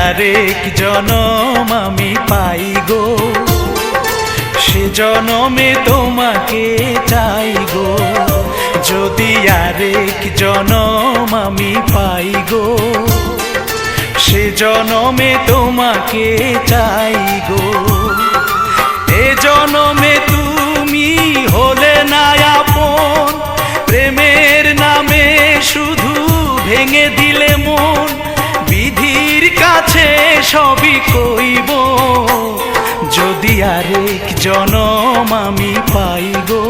আরেক জনম আমি পাই গো, সে জনমে তোমাকে চাই গো। যদি আরেক জনম আমি পাই গো, সে জনমে তোমাকে চাই গো। এ জনমে তুমি হলে না আপন, প্রেমের নামে শুধু ভেঙে দিলে মন। বিধির কাছে সবই কইব, যদি আরেক জনম আমি পাই গো,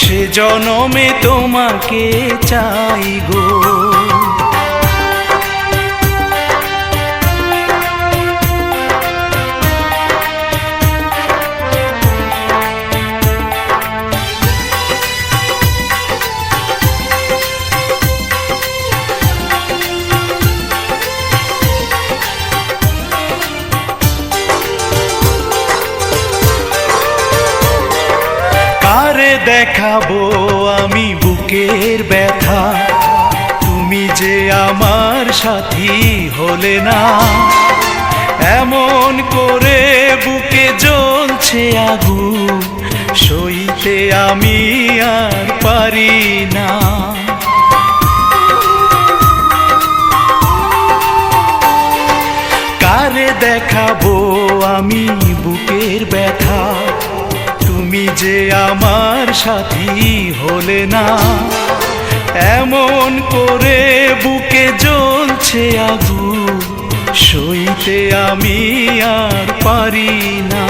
সে জনমে তোমাকে চাই গো। কারে দেখাবো আমি বুকের ব্যথা, তুমি যে আমার সাথী হলে না। এমন করে বুকে জ্বলছে আগুন, সইতে আমি আর পারি না। কারে দেখাবো আমি বুকের ব্যথা, তুমি যে আমার সাথী হলে না। এমন করে বুকে জ্বলছে আগুন, সইতে আমি আর পারি না।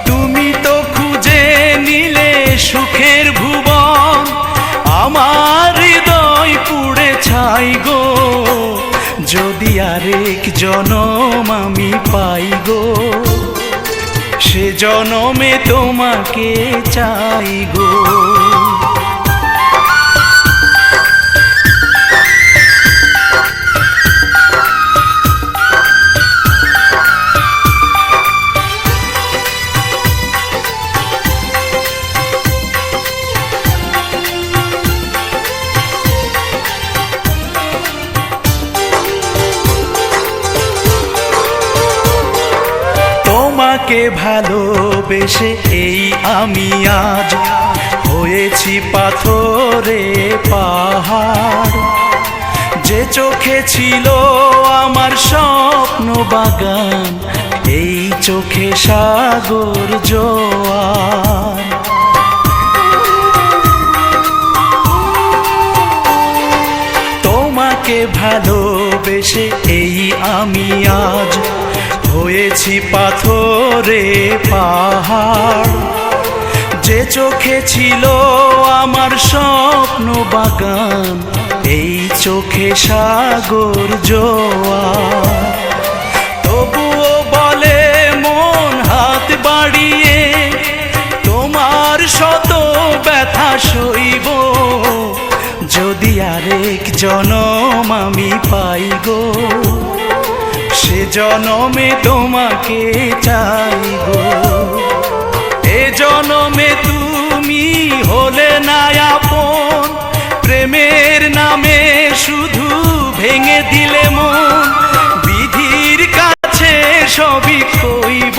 তুমি তো খুঁজে নিলে সুখের ভুবন, আমার হৃদয় পুড়ে ছাই গো। যদি আরেক জনম আমি পাই গো, সে জনমে তোমাকে চাই গো। তোমাকে ভালোবেসে এই আমি আজ হয়েছি পাথরে পাহাড়। যে চোখে ছিল আমার স্বপ্ন বাগান, এই চোখে সাগর জোয়ার। তোমাকে ভালোবেসে এই আমি আজ হয়েছি পাথরে পাহাড়। যে চোখে ছিল আমার স্বপ্ন বাগান, এই চোখে সাগর জোয়ার। তবুও বলে মন হাত বাড়িয়ে, তোমার শত ব্যথা সইব। যদি আরেক জনম আমি পাই গো, সে জনমে তোমাকে চাই গো। এ জনমে তুমি হলে না আপন, প্রেমের নামে শুধু ভেঙে দিলে মন। বিধির কাছে সবই কইব,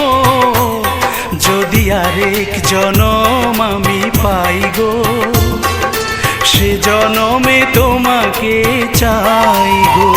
যদি আরেক জনম আমি পাই গো, সে জনমে তোমাকে চাই গো।